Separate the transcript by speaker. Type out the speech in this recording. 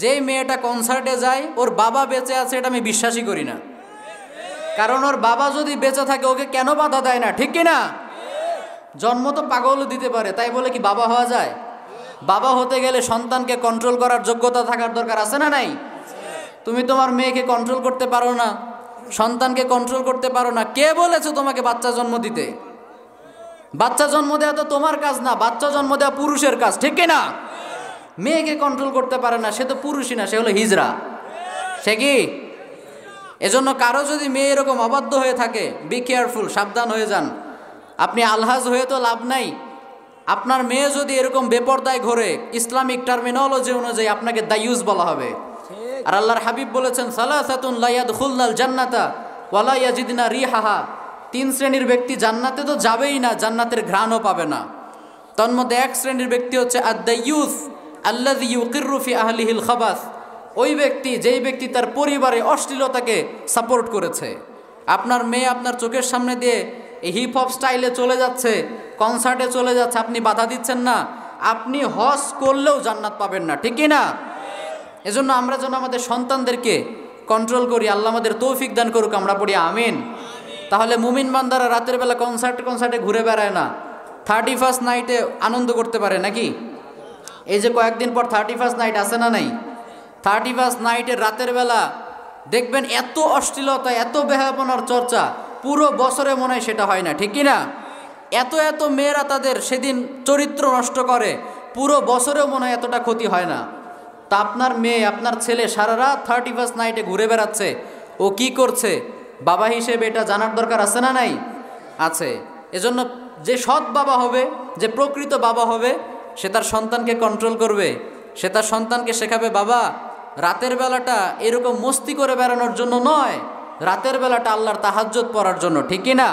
Speaker 1: যেই মেয়েটা কনসার্টে যায় ওর বাবা বেঁচে আছে এটা আমি বিশ্বাসই করি না। কারণ ওর বাবা যদি বেঁচে থাকে ওকে কেন বাধা দেয় না, ঠিক কিনা? জন্ম তো পাগল দিতে পারে, তাই বলে কি বাবা হওয়া যায়? বাবা হতে গেলে সন্তানকে কন্ট্রোল করার যোগ্যতা থাকার দরকার আছে না নাই? তুমি তোমার মেয়েকে কন্ট্রোল করতে পারো না, সন্তানকে কন্ট্রোল করতে পারো না, কে বলেছে তোমাকে বাচ্চা জন্ম দিতে? বাচ্চা জন্ম দেওয়া তো তোমার কাজ না, বাচ্চা জন্ম দেওয়া পুরুষের কাজ, ঠিক কিনা? মেয়েকে কন্ট্রোল করতে পারে না, সে তো পুরুষই না, সে হলো হিজড়া। সে কি? এজন্য কারো যদি মেয়ে এরকম অবাধ্য হয়ে থাকে, বি কেয়ারফুল, সাবধান হয়ে যান। আপনি আলহাজ হয়ে তো লাভ নাই। আপনার মেয়ে যদি এরকম বেপরদায় ঘোরে, ইসলামিক টার্মিনোলজি অনুযায়ী আপনাকে দায়ুস বলা হবে। আর আল্লাহর হাবিব বলেছেন, সালাসাতুন লা ইয়াদখুলনাল জান্নাতা ওয়া লা ইয়াজিদনা রিহাহা। 3 শ্রেণীর ব্যক্তি জান্নাতে তো যাবেই না, জান্নাতের ঘ্রাণও পাবে না। তন্মধ্যে 1 শ্রেণীর ব্যক্তি হচ্ছে আদ-দায়ুস আল্লাযী ইউকিররু ফি আহলিহিল খাবাস। ওই ব্যক্তি, যেই ব্যক্তি তার পরিবারে অশ্লীলতাকে সাপোর্ট করেছে। আপনার মেয়ে আপনার চোখের সামনে দিয়ে এই হিপ হপ স্টাইলে চলে যাচ্ছে, কনসার্টে চলে যাচ্ছে, আপনি বাধা দিচ্ছেন না, আপনি হজ করলেও জান্নাত পাবেন না, ঠিক কি না? এজন্য আমরা যেন আমাদের সন্তানদেরকে কন্ট্রোল করি। আল্লাহ আমাদের তৌফিক দান করুক, আমরা পড়ি আমিন। তাহলে মুমিন বান্দারা রাতের বেলা কনসার্টে ঘুরে বেড়ায় না, 31st নাইটে আনন্দ করতে পারে নাকি? এই যে কয়েকদিন পর 31st নাইট আছে না নাই? 31st নাইটের রাতের বেলা দেখবেন এত অশ্লীলতা, এত বেহায়াপনার চর্চা, পুরো বছরে মনে হয় সেটা হয় না, ঠিক কি না? এত মেয়েরা তাদের সেদিন চরিত্র নষ্ট করে, পুরো বছরেও মনে হয় এতটা ক্ষতি হয় না। তা আপনার মেয়ে, আপনার ছেলে সারা রাত 31st নাইটে ঘুরে বেড়াচ্ছে, ও কি করছে বাবা হিসেবে এটা জানার দরকার আছে না নাই? আছে। এজন্য যে সৎ বাবা হবে, যে প্রকৃত বাবা হবে, সে তার সন্তানকে কন্ট্রোল করবে। সে তার সন্তানকে শেখাবে, বাবা রাতের বেলাটা এরকম মস্তি করে বেড়ানোর জন্য নয়, রাতের বেলাটা আল্লাহর তাহাজ্জুদ পড়ার জন্য, ঠিক কি না?